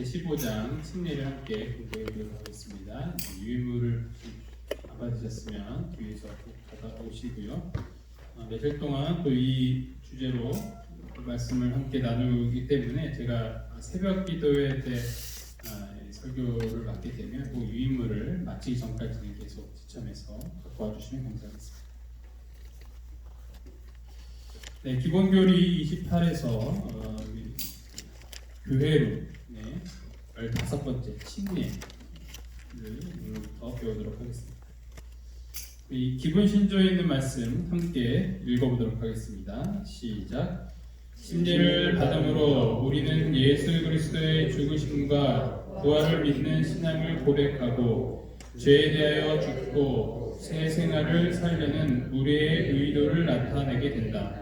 제15장 침례를 함께 공부해 보도록 하겠습니다. 유인물을 안 받으셨으면 뒤에서 꼭 받아오시고요. 며칠 동안 또 이 주제로 말씀을 함께 나누기 때문에 제가 새벽 기도회 때 설교를 맡게 되면 그 유인물을 마치기 전까지는 계속 지참해서 갖고 와주시면 감사하겠습니다. 네, 기본교리 28에서 교회로 15번째 침례를 오늘부터 배우도록 하겠습니다. 이 기본 신조에 있는 말씀 함께 읽어보도록 하겠습니다. 시작. 침례를 받음으로 우리는 예수 그리스도의 죽으심과 부활을 믿는 신앙을 고백하고 죄에 대하여 죽고 새 생활을 살려는 우리의 의도를 나타내게 된다.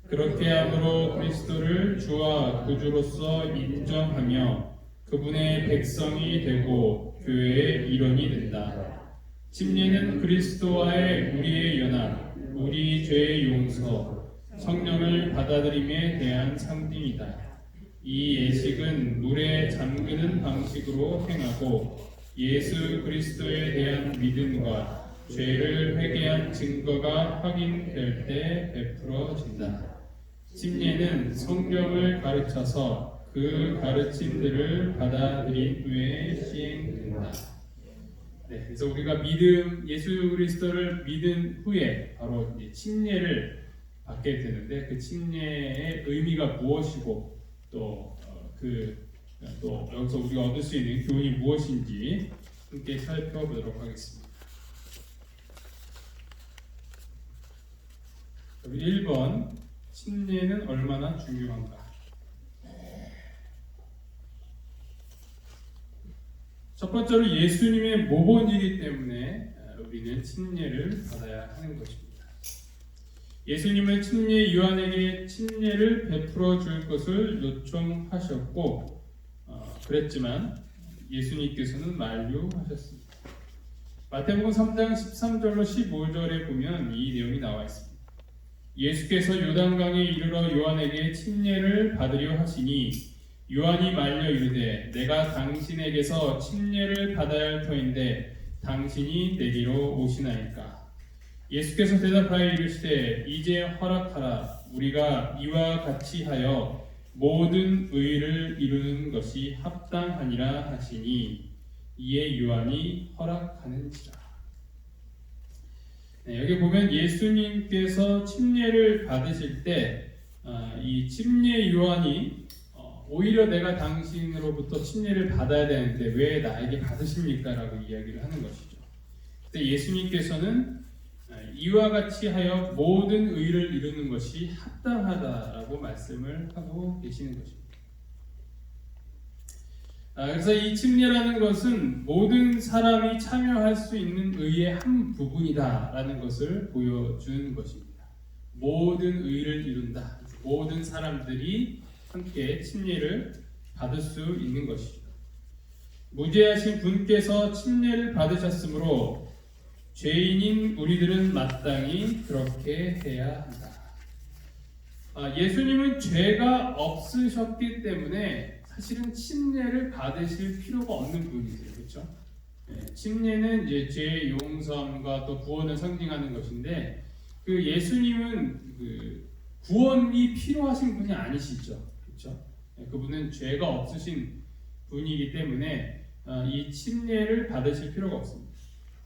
그렇게 함으로 그리스도를 주와 구주로서 인정하며 그분의 백성이 되고 교회의 일원이 된다. 침례는 그리스도와의 우리의 연합, 우리 죄의 용서, 성령을 받아들임에 대한 상징이다. 이 예식은 물에 잠그는 방식으로 행하고 예수 그리스도에 대한 믿음과 죄를 회개한 증거가 확인될 때 베풀어진다. 침례는 성경을 가르쳐서 그 가르침들을 받아들인 후에 시행된다. 네, 그래서 우리가 예수 그리스도를 믿은 후에 바로 이제 침례를 받게 되는데 그 침례의 의미가 무엇이고 또 여기서 우리가 얻을 수 있는 교훈이 무엇인지 함께 살펴보도록 하겠습니다. 1번 침례는 얼마나 중요한가? 첫 번째로 예수님의 모본이기 때문에 우리는 침례를 받아야 하는 것입니다. 예수님은 침례 요한에게 침례를 베풀어 줄 것을 요청하셨고 그랬지만 예수님께서는 만류하셨습니다. 마태복음 3장 13절로 15절에 보면 이 내용이 나와 있습니다. 예수께서 요단강에 이르러 요한에게 침례를 받으려 하시니 요한이 말려 이르되 내가 당신에게서 침례를 받아야 할 터인데 당신이 내게로 오시나이까. 예수께서 대답하여 이르시되 이제 허락하라. 우리가 이와 같이 하여 모든 의를 이루는 것이 합당하니라 하시니 이에 요한이 허락하는지라. 네, 여기 보면 예수님께서 침례를 받으실 때 이 침례 요한이 오히려 내가 당신으로부터 침례를 받아야 되는데 왜 나에게 받으십니까? 라고 이야기를 하는 것이죠. 그때 예수님께서는 이와 같이 하여 모든 의를 이루는 것이 합당하다라고 말씀을 하고 계시는 것입니다. 그래서 이 침례라는 것은 모든 사람이 참여할 수 있는 의의 한 부분이다라는 것을 보여주는 것입니다. 모든 의를 이룬다. 모든 사람들이 함께 침례를 받을 수 있는 것이죠. 무죄하신 분께서 침례를 받으셨으므로 죄인인 우리들은 마땅히 그렇게 해야 한다. 예수님은 죄가 없으셨기 때문에 사실은 침례를 받으실 필요가 없는 분이세요. 그렇죠? 침례는 이제 죄 용서함과 또 구원을 상징하는 것인데 그 예수님은 구원이 필요하신 분이 아니시죠. 그렇죠? 그분은 죄가 없으신 분이기 때문에 이 침례를 받으실 필요가 없습니다.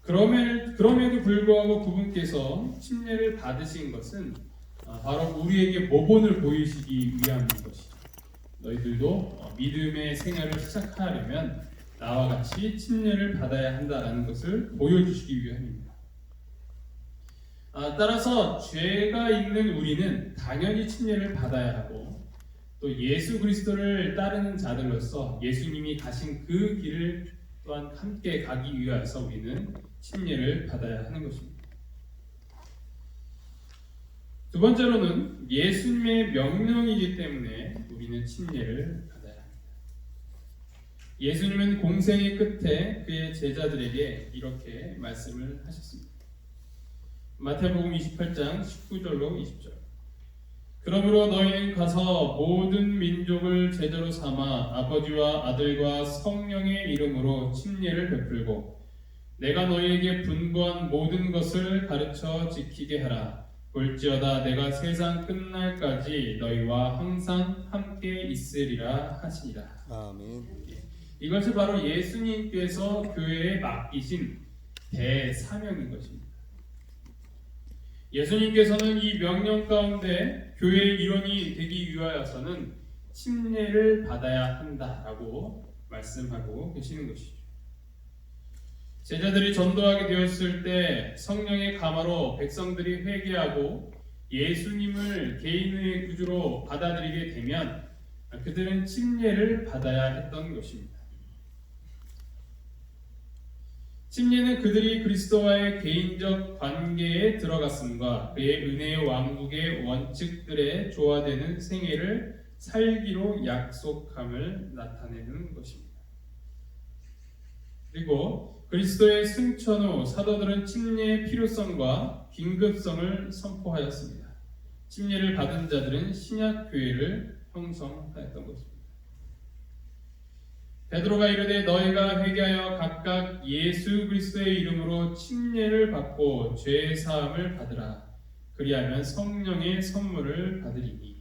그럼에도 불구하고 그분께서 침례를 받으신 것은 바로 우리에게 모본을 보이시기 위함인 것이죠. 너희들도 믿음의 생활을 시작하려면 나와 같이 침례를 받아야 한다라는 것을 보여주시기 위함입니다. 따라서 죄가 있는 우리는 당연히 침례를 받아야 하고 또 예수 그리스도를 따르는 자들로서 예수님이 가신 그 길을 또한 함께 가기 위해서 우리는 침례를 받아야 하는 것입니다. 두 번째로는 예수님의 명령이기 때문에 우리는 침례를 받아야 합니다. 예수님은 공생의 끝에 그의 제자들에게 이렇게 말씀을 하셨습니다. 마태복음 28장 19절로 20절. 그러므로 너희는 가서 모든 민족을 제자로 삼아 아버지와 아들과 성령의 이름으로 침례를 베풀고 내가 너희에게 분부한 모든 것을 가르쳐 지키게 하라. 볼지어다 내가 세상 끝날까지 너희와 항상 함께 있으리라 하시니라. 아멘. 이것이 바로 예수님께서 교회에 맡기신 대사명인 것입니다. 예수님께서는 이 명령 가운데 교회의 일원이 되기 위하여서는 침례를 받아야 한다라고 말씀하고 계시는 것이죠. 제자들이 전도하게 되었을 때 성령의 감화로 백성들이 회개하고 예수님을 개인의 구주로 받아들이게 되면 그들은 침례를 받아야 했던 것입니다. 침례는 그들이 그리스도와의 개인적 관계에 들어갔음과 그의 은혜의 왕국의 원칙들에 조화되는 생애를 살기로 약속함을 나타내는 것입니다. 그리고 그리스도의 승천 후 사도들은 침례의 필요성과 긴급성을 선포하였습니다. 침례를 받은 자들은 신약 교회를 형성하였던 것입니다. 베드로가 이르되 너희가 회개하여 각각 예수 그리스도의 이름으로 침례를 받고 죄 사함을 받으라. 그리하면 성령의 선물을 받으리니.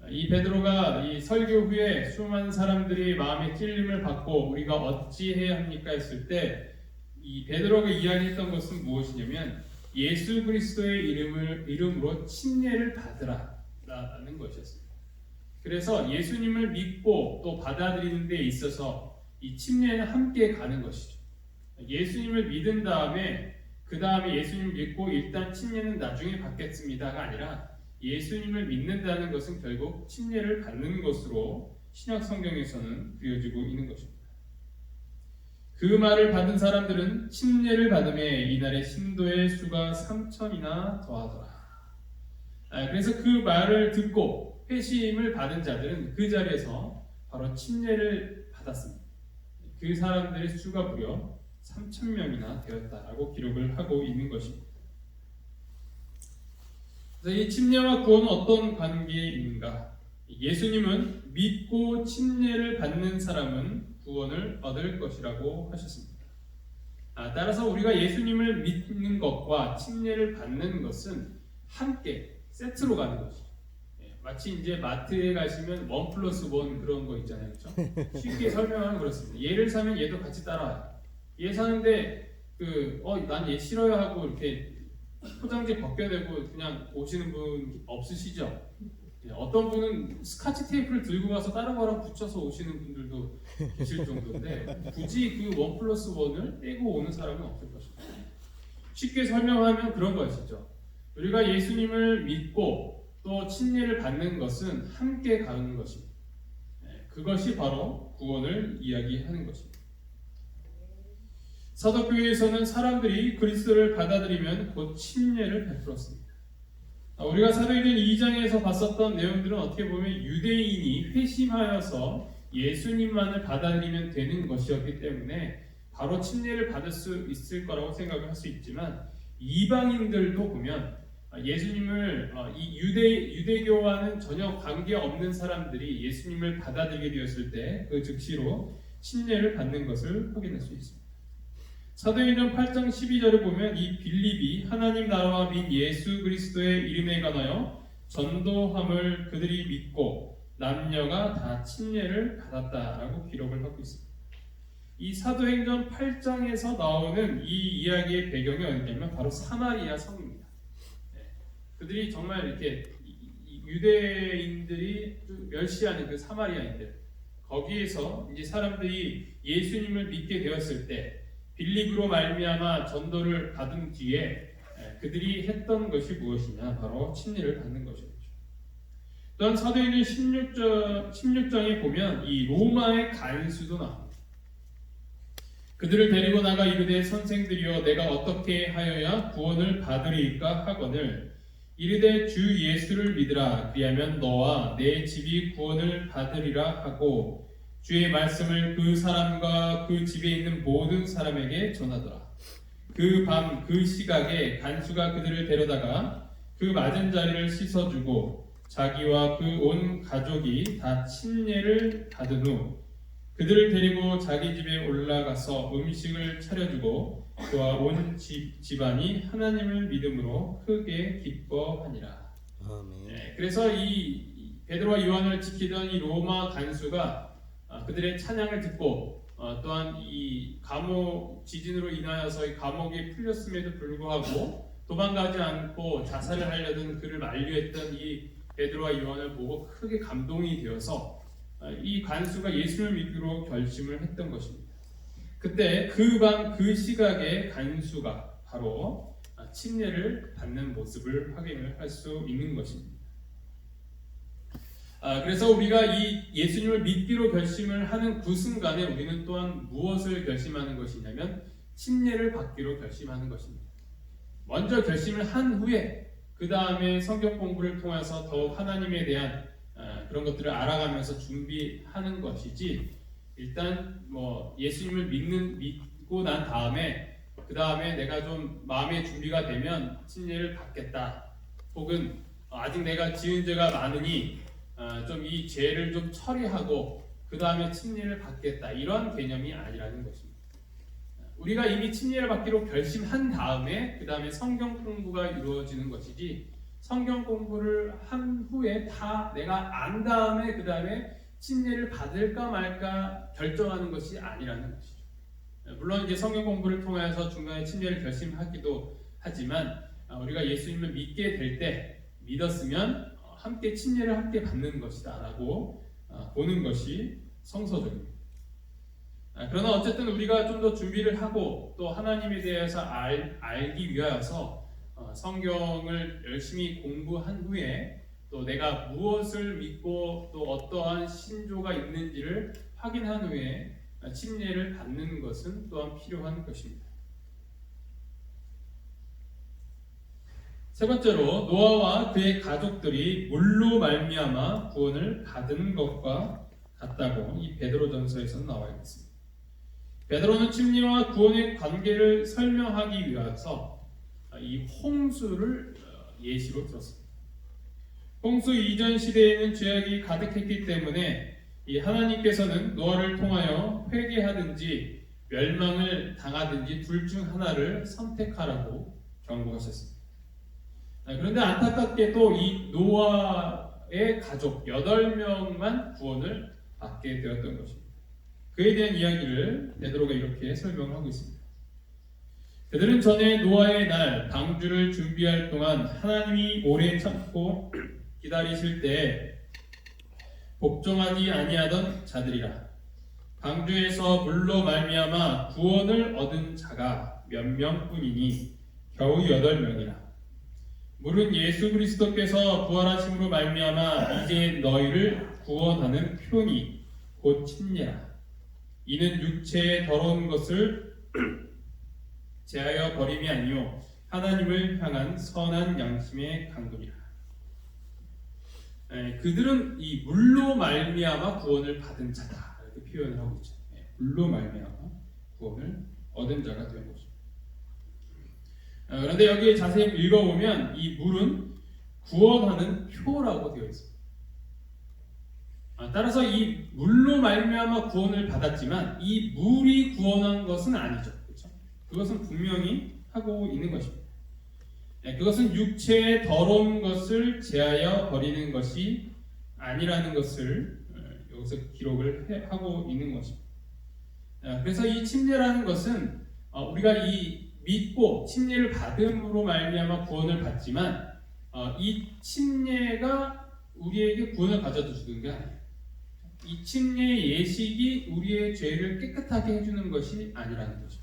이 베드로가 이 설교 후에 수많은 사람들이 마음의 찔림을 받고 우리가 어찌해야 합니까 했을 때 이 베드로가 이야기했던 것은 무엇이냐면 예수 그리스도의 이름으로 침례를 받으라라는 것이었습니다. 그래서 예수님을 믿고 또 받아들이는 데 있어서 이 침례는 함께 가는 것이죠. 예수님을 믿은 다음에 그 다음에 예수님을 믿고 일단 침례는 나중에 받겠습니다가 아니라 예수님을 믿는다는 것은 결국 침례를 받는 것으로 신약 성경에서는 그려지고 있는 것입니다. 그 말을 받은 사람들은 침례를 받음에 이날의 신도의 수가 3,000이나 더하더라. 그래서 그 말을 듣고 회심을 받은 자들은 그 자리에서 바로 침례를 받았습니다. 그 사람들의 수가 무려 3,000명이나 되었다라고 기록을 하고 있는 것입니다. 그래서 이 침례와 구원은 어떤 관계에 있는가? 예수님은 믿고 침례를 받는 사람은 구원을 얻을 것이라고 하셨습니다. 따라서 우리가 예수님을 믿는 것과 침례를 받는 것은 함께 세트로 가는 것이죠. 마치 이제 마트에 가시면 1+1 그런 거 있잖아요, 그렇죠? 쉽게 설명하면 그렇습니다. 얘를 사면 얘도 같이 따라와요. 얘 사는데 난 얘 싫어요 하고 이렇게 포장지 벗겨내고 그냥 오시는 분 없으시죠? 어떤 분은 스카치 테이프를 들고 가서 다른 거랑 붙여서 오시는 분들도 계실 정도인데 굳이 그 1+1을 떼고 오는 사람은 없을 것입니다. 쉽게 설명하면 그런 것이죠. 우리가 예수님을 믿고 또 침례를 받는 것은 함께 가는 것입니다. 그것이 바로 구원을 이야기하는 것입니다. 사도교회에서는 사람들이 그리스도를 받아들이면 곧 침례를 베풀었습니다. 우리가 사도행전 2장에서 봤었던 내용들은 어떻게 보면 유대인이 회심하여서 예수님만을 받아들이면 되는 것이었기 때문에 바로 침례를 받을 수 있을 거라고 생각을 할 수 있지만 이방인들도 보면 예수님을 이 유대교와는 전혀 관계없는 사람들이 예수님을 받아들이게 되었을 때 그 즉시로 침례를 받는 것을 확인할 수 있습니다. 사도행전 8장 12절을 보면 이 빌립이 하나님 나라와 및 예수 그리스도의 이름에 관하여 전도함을 그들이 믿고 남녀가 다 침례를 받았다라고 기록을 하고 있습니다. 이 사도행전 8장에서 나오는 이 이야기의 배경이 어디냐면 바로 사마리아 성입니다. 그들이 정말 이렇게 유대인들이 멸시하는 그 사마리아인들 거기에서 이제 사람들이 예수님을 믿게 되었을 때 빌립으로 말미암아 전도를 받은 뒤에 그들이 했던 것이 무엇이냐 바로 침례를 받는 것이었죠. 또한 사도행전 16장에 보면 이 로마의 간수도 나옵니다. 그들을 데리고 나가 이르되 선생들이여 내가 어떻게 하여야 구원을 받으리까 하거늘 이르되 주 예수를 믿으라 그리하면 너와 내 집이 구원을 받으리라 하고 주의 말씀을 그 사람과 그 집에 있는 모든 사람에게 전하더라. 그 밤 그 시각에 간수가 그들을 데려다가 그 맞은 자리를 씻어주고 자기와 그 온 가족이 다 침례를 받은 후 그들을 데리고 자기 집에 올라가서 음식을 차려주고 그와 온 집안이 하나님을 믿음으로 크게 기뻐하니라. 아멘. 네, 그래서 이 베드로와 요한을 지키던 이 로마 간수가 그들의 찬양을 듣고 또한 이 감옥 지진으로 인하여서 이 감옥에 풀렸음에도 불구하고 도망가지 않고 자살을 하려던 그를 만류했던 이 베드로와 요한을 보고 크게 감동이 되어서 이 간수가 예수를 믿기로 결심을 했던 것입니다. 그때 그 방 그 시각에 간수가 바로 침례를 받는 모습을 확인을 할 수 있는 것입니다. 그래서 우리가 이 예수님을 믿기로 결심을 하는 그 순간에 우리는 또한 무엇을 결심하는 것이냐면 침례를 받기로 결심하는 것입니다. 먼저 결심을 한 후에 그 다음에 성경 공부를 통해서 더욱 하나님에 대한 그런 것들을 알아가면서 준비하는 것이지 일단 뭐 예수님을 믿고 난 다음에 그 다음에 내가 좀 마음의 준비가 되면 침례를 받겠다 혹은 아직 내가 지은 죄가 많으니 좀 이 죄를 좀 처리하고 그 다음에 침례를 받겠다 이런 개념이 아니라는 것입니다. 우리가 이미 침례를 받기로 결심한 다음에 그 다음에 성경 공부가 이루어지는 것이지 성경 공부를 한 후에 다 내가 안 다음에 그 다음에 침례를 받을까 말까 결정하는 것이 아니라는 것이죠. 물론 이제 성경 공부를 통해서 중간에 침례를 결심하기도 하지만 우리가 예수님을 믿게 될 때 믿었으면 함께 침례를 함께 받는 것이다라고 보는 것이 성서적입니다. 그러나 어쨌든 우리가 좀 더 준비를 하고 또 하나님에 대해서 알기 위하여서 성경을 열심히 공부한 후에 또 내가 무엇을 믿고 또 어떠한 신조가 있는지를 확인한 후에 침례를 받는 것은 또한 필요한 것입니다. 세 번째로 노아와 그의 가족들이 물로 말미암아 구원을 받은 것과 같다고 이 베드로전서에서는 나와 있습니다. 베드로는 침례와 구원의 관계를 설명하기 위해서 이 홍수를 예시로 들었습니다. 홍수 이전 시대에는 죄악이 가득했기 때문에 이 하나님께서는 노아를 통하여 회개하든지 멸망을 당하든지 둘 중 하나를 선택하라고 경고하셨습니다. 그런데 안타깝게도 이 노아의 가족 8명만 구원을 받게 되었던 것입니다. 그에 대한 이야기를 베드로가 이렇게 설명하고 있습니다. 그들은 전에 노아의 날 방주를 준비할 동안 하나님이 오래 참고 기다리실 때 복종하지 아니하던 자들이라. 방주에서 물로 말미암아 구원을 얻은 자가 몇 명뿐이니 겨우 8명이라. 물은 예수 그리스도께서 부활하심으로 말미암아 이제 너희를 구원하는 표니 곧 침례라. 이는 육체의 더러운 것을 제하여 버림이 아니요 하나님을 향한 선한 양심의 강도니라. 그들은 이 물로 말미암아 구원을 받은 자다 이렇게 표현을 하고 있죠. 물로 말미암아 구원을 얻은 자가 된 것입니다. 그런데 여기에 자세히 읽어보면 이 물은 구원하는 표라고 되어 있습니다. 따라서 이 물로 말미암아 구원을 받았지만 이 물이 구원한 것은 아니죠. 그렇죠? 그것은 분명히 하고 있는 것입니다. 그것은 육체의 더러운 것을 제하여 버리는 것이 아니라는 것을 여기서 기록을 하고 있는 것입니다. 그래서 이 침례라는 것은 우리가 이 믿고 침례를 받음으로 말미암아 구원을 받지만 이 침례가 우리에게 구원을 가져다 주는 게 아니에요. 이 침례의 예식이 우리의 죄를 깨끗하게 해주는 것이 아니라는 거죠.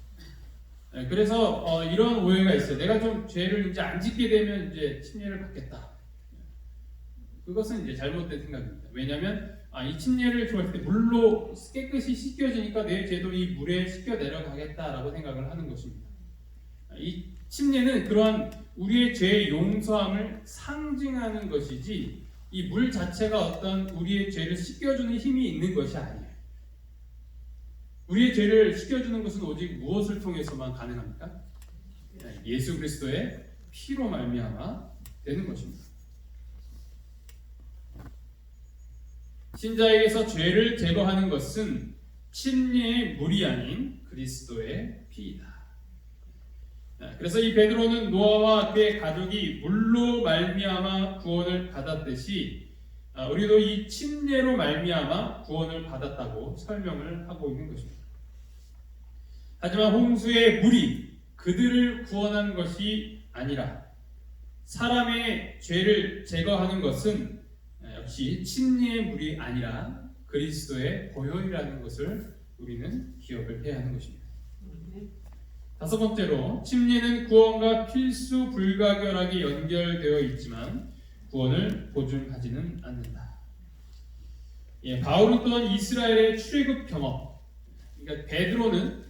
그래서 이런 오해가 있어요. 내가 좀 죄를 이제 안 짓게 되면 이제 침례를 받겠다. 그것은 이제 잘못된 생각입니다. 왜냐하면 이 침례를 좋아할 때 물로 깨끗이 씻겨지니까 내 죄도 이 물에 씻겨 내려가겠다라고 생각을 하는 것입니다. 이 침례는 그러한 우리의 죄의 용서함을 상징하는 것이지 이 물 자체가 어떤 우리의 죄를 씻겨주는 힘이 있는 것이 아니에요. 우리의 죄를 씻겨주는 것은 오직 무엇을 통해서만 가능합니까? 예수 그리스도의 피로 말미암아 되는 것입니다. 신자에게서 죄를 제거하는 것은 침례의 물이 아닌 그리스도의 피이다. 그래서 이 베드로는 노아와 그의 가족이 물로 말미암아 구원을 받았듯이 우리도 이 침례로 말미암아 구원을 받았다고 설명을 하고 있는 것입니다. 하지만 홍수의 물이 그들을 구원한 것이 아니라 사람의 죄를 제거하는 것은 역시 침례의 물이 아니라 그리스도의 보혈이라는 것을 우리는 기억을 해야 하는 것입니다. 다섯 번째로, 침례는 구원과 필수 불가결하게 연결되어 있지만 구원을 보증하지는 않는다. 바울은 또한 이스라엘의 출애굽 경험, 그러니까 베드로는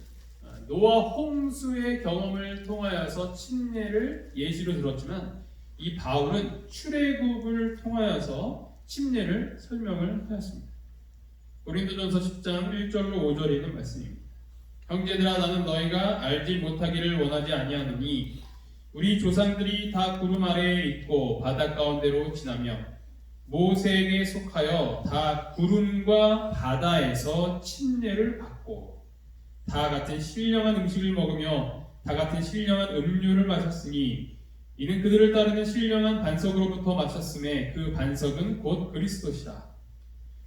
노아 홍수의 경험을 통하여서 침례를 예시로 들었지만 이 바울은 출애굽을 통하여서 침례를 설명을 하였습니다. 고린도전서 10장 1절로 5절에 있는 말씀입니다. 형제들아, 나는 너희가 알지 못하기를 원하지 아니하노니 우리 조상들이 다 구름 아래에 있고 바다 가운데로 지나며 모세에게 속하여 다 구름과 바다에서 침례를 받고 다 같은 신령한 음식을 먹으며 다 같은 신령한 음료를 마셨으니 이는 그들을 따르는 신령한 반석으로부터 마셨음에 그 반석은 곧 그리스도시라.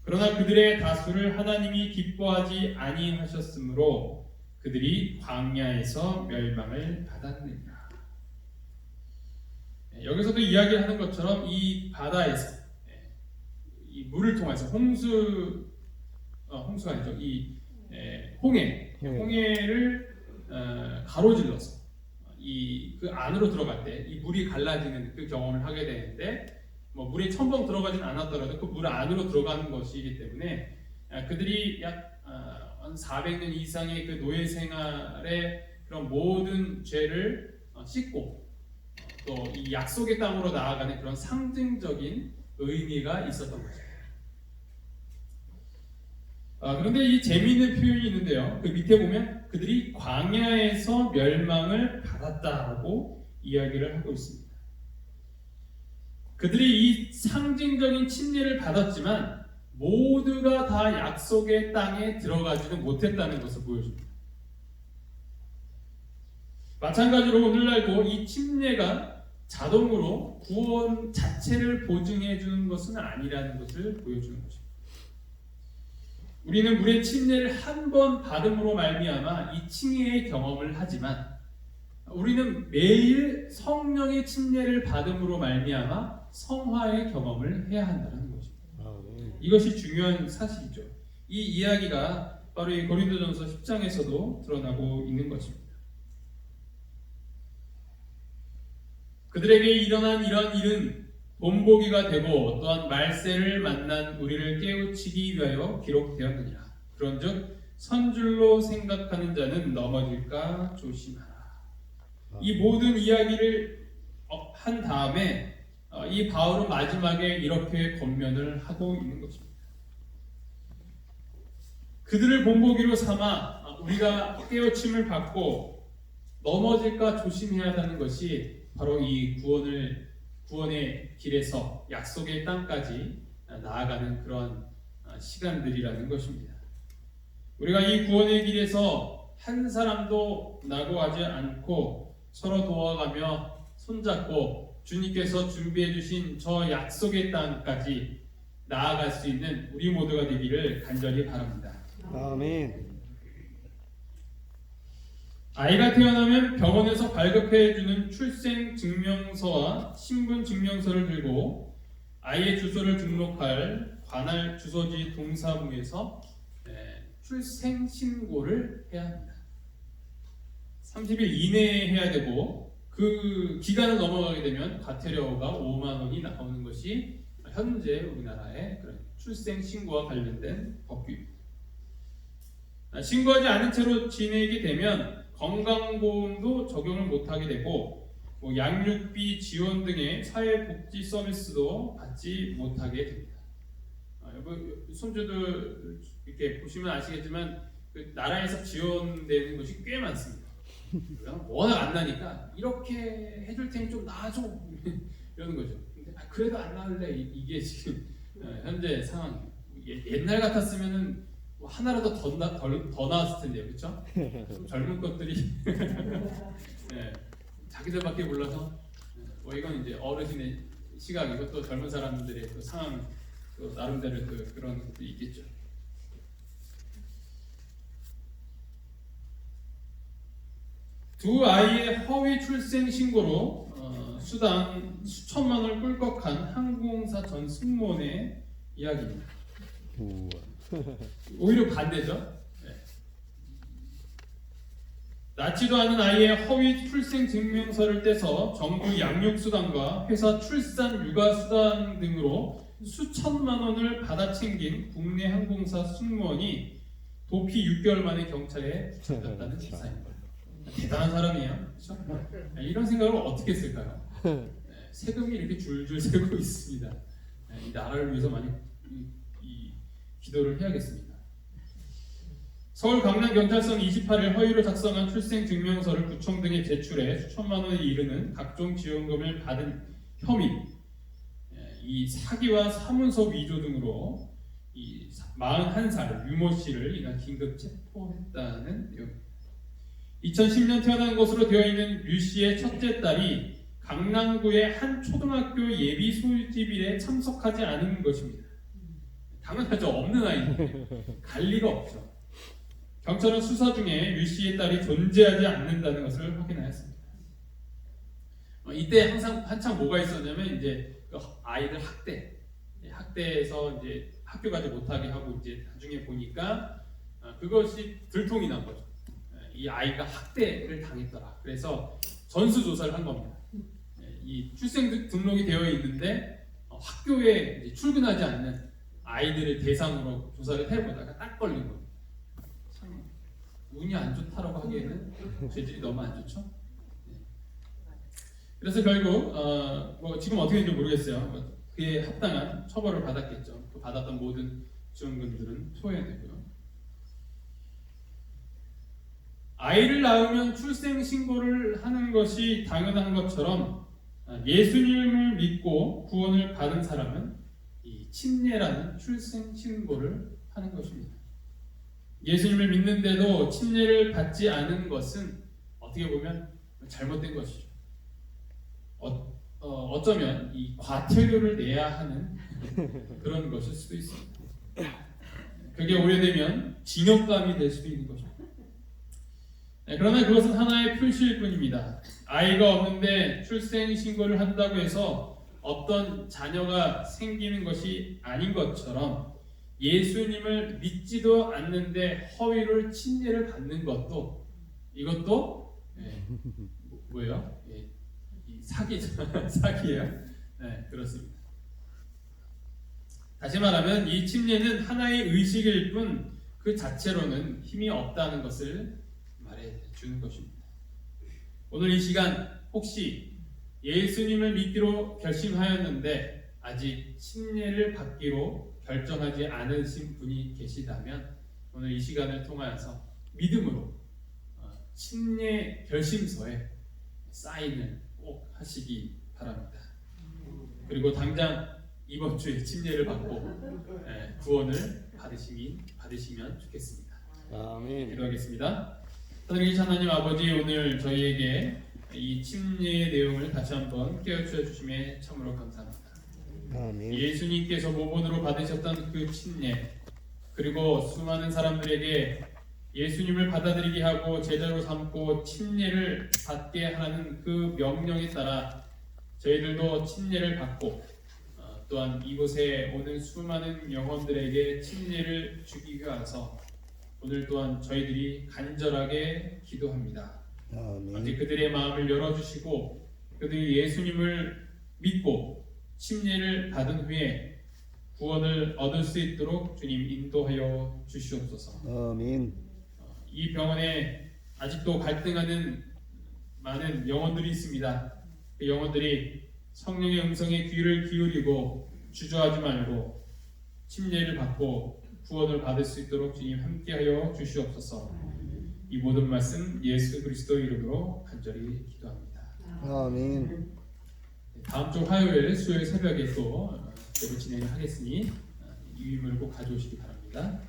그러나 그들의 다수를 하나님이 기뻐하지 아니하셨으므로 그들이 광야에서 멸망을 받았느니라. 여기서도 이야기하는 것처럼 이 바다에서 이 물을 통해서 홍수가 아니죠. 이 홍해를 가로질러서 그 안으로 들어갈 때 이 물이 갈라지는 그 경험을 하게 되는데, 물에 첨벙 들어가진 않았더라도 그 물 안으로 들어가는 것이기 때문에 그들이 약 400년 이상의 그 노예 생활의 그런 모든 죄를 씻고 또 이 약속의 땅으로 나아가는 그런 상징적인 의미가 있었던 거죠. 그런데 이 재미있는 표현이 있는데요. 그 밑에 보면 그들이 광야에서 멸망을 받았다라고 이야기를 하고 있습니다. 그들이 이 상징적인 침례를 받았지만 모두가 다 약속의 땅에 들어가지는 못했다는 것을 보여줍니다. 마찬가지로 오늘날도 이 침례가 자동으로 구원 자체를 보증해 주는 것은 아니라는 것을 보여주는 것입니다. 우리는 물의 침례를 한 번 받음으로 말미암아 이 칭의의 경험을 하지만 우리는 매일 성령의 침례를 받음으로 말미암아 성화의 경험을 해야 한다는 것입니다. 이것이 중요한 사실이죠. 이 이야기가 바로 이 고린도전서 10장에서도 드러나고 있는 것입니다. 그들에게 일어난 이런 일은 본보기가 되고 또한 말세를 만난 우리를 깨우치기 위하여 기록되었느니라. 그런즉 선줄로 생각하는 자는 넘어질까 조심하라. 이 모든 이야기를 한 다음에 이 바울은 마지막에 이렇게 권면을 하고 있는 것입니다. 그들을 본보기로 삼아 우리가 깨우침을 받고 넘어질까 조심해야 하는 것이 바로 이 구원의 길에서 약속의 땅까지 나아가는 그런 시간들이라는 것입니다. 우리가 이 구원의 길에서 한 사람도 낙오하지 않고 서로 도와가며 손잡고 주님께서 준비해 주신 저 약속의 땅까지 나아갈 수 있는 우리 모두가 되기를 간절히 바랍니다. 아멘. 아이가 태어나면 병원에서 발급해주는 출생증명서와 신분증명서를 들고 아이의 주소를 등록할 관할 주소지 동사무에서 출생신고를 해야 합니다. 30일 이내에 해야 되고 그 기간을 넘어가게 되면 과태료가 5만 원이 나오는 것이 현재 우리나라의 그런 출생신고와 관련된 법규입니다. 신고하지 않은 채로 지내게 되면 건강보험도 적용을 못하게 되고 양육비 지원 등의 사회복지 서비스도 받지 못하게 됩니다. 손주들 이렇게 보시면 아시겠지만 그 나라에서 지원되는 것이 꽤 많습니다. 워낙 안 나니까 이렇게 해줄 테니 좀 나아줘 이러는 거죠. 근데 그래도 안 나을래 이게 지금 현재 상황이에요. 옛날 같았으면은 뭐 하나라도 더 나왔을 텐데요, 그렇죠? 젊은 것들이 네, 자기들밖에 몰라서 뭐 이건 이제 어르신의 시각이고 또 젊은 사람들의 또 상황 또 나름대로 또 그런 것도 있겠죠. 두 아이의 허위 출생 신고로 수당 수천만 원을 꿀꺽한 항공사 전 승무원의 이야기입니다. 오히려 반대죠. 네. 낳지도 않은 아이의 허위 출생 증명서를 떼서 정부 양육수당과 회사 출산 육아수당 등으로 수천만 원을 받아 챙긴 국내 항공사 승무원이 도피 6개월 만에 경찰에 붙잡혔다는 기사입니다. 대단한 사람이에요. 그렇죠? 이런 생각을 어떻게 했을까요? 세금이 이렇게 줄줄 새고 있습니다. 이 나라를 위해서 많이 기도를 해야겠습니다. 서울 강남경찰서는 28일 허위로 작성한 출생증명서를 구청 등에 제출해 수천만 원에 이르는 각종 지원금을 받은 혐의, 이 사기와 사문서 위조 등으로 이 41살 유모 씨를 이날 긴급 체포했다는 내용입니다. 2010년 태어난 것으로 되어 있는 유 씨의 첫째 딸이 강남구의 한 초등학교 예비 소집일에 참석하지 않은 것입니다. 당연하죠. 없는 아이인데 갈 리가 없죠. 경찰은 수사 중에 유 씨의 딸이 존재하지 않는다는 것을 확인하였습니다. 이때 한창 뭐가 있었냐면 이제 그 아이들 학대에서 이제 학교 가지 못하게 하고 이제 나중에 보니까 그것이 들통이 난 거죠. 이 아이가 학대를 당했더라. 그래서 전수조사를 한 겁니다. 이 출생 등록이 되어 있는데 학교에 이제 출근하지 않는 아이들을 대상으로 조사를 해보다가 딱 걸린 겁니다. 참 운이 안 좋다라고 하기에는 죄질이 너무 안 좋죠. 그래서 결국 뭐 지금 어떻게 되는지 모르겠어요. 그에 합당한 처벌을 받았겠죠. 그 받았던 모든 지원금들은 소외되고요. 아이를 낳으면 출생 신고를 하는 것이 당연한 것처럼 예수님을 믿고 구원을 받은 사람은 이 침례라는 출생 신고를 하는 것입니다. 예수님을 믿는데도 침례를 받지 않은 것은 어떻게 보면 잘못된 것이죠. 어쩌면 이 과태료를 내야 하는 그런 것일 수도 있습니다. 그게 오래되면 징역감이 될 수도 있는 것입니다. 그러나 그것은 하나의 표시일 뿐입니다. 아이가 없는데 출생 신고를 한다고 해서 어떤 자녀가 생기는 것이 아닌 것처럼 예수님을 믿지도 않는데 허위로 침례를 받는 것도 이것도 뭐예요? 사기예요. 네, 그렇습니다. 다시 말하면 이 침례는 하나의 의식일 뿐 그 자체로는 힘이 없다는 것을 말해주는 것입니다. 오늘 이 시간 혹시 예수님을 믿기로 결심하였는데 아직 침례를 받기로 결정하지 않으신 분이 계시다면 오늘 이 시간을 통하여서 믿음으로 침례 결심서에 사인을 꼭 하시기 바랍니다. 그리고 당장 이번 주에 침례를 받고 구원을 받으시면 좋겠습니다. 아멘. 기도하겠습니다. 하늘의 하나님 아버지, 오늘 저희에게 이 침례의 내용을 다시 한번 깨우쳐 주심에 참으로 감사합니다. 아멘. 예수님께서 모본으로 받으셨던 그 침례, 그리고 수많은 사람들에게 예수님을 받아들이게 하고 제자로 삼고 침례를 받게 하는 그 명령에 따라 저희들도 침례를 받고 또한 이곳에 오는 수많은 영혼들에게 침례를 주기 위해서 오늘 또한 저희들이 간절하게 기도합니다. 아버지, 그들의 마음을 열어주시고 그들이 예수님을 믿고 침례를 받은 후에 구원을 얻을 수 있도록 주님 인도하여 주시옵소서. 아멘. 이 병원에 아직도 갈등하는 많은 영혼들이 있습니다. 그 영혼들이 성령의 음성에 귀를 기울이고 주저하지 말고 침례를 받고 구원을 받을 수 있도록 주님 함께하여 주시옵소서. 이 모든 말씀 예수 그리스도 이름으로 간절히 기도합니다. 아멘. 다음 주 화요일 수요일 새벽에 또 진행을 하겠으니 유인물을 꼭 가져오시기 바랍니다.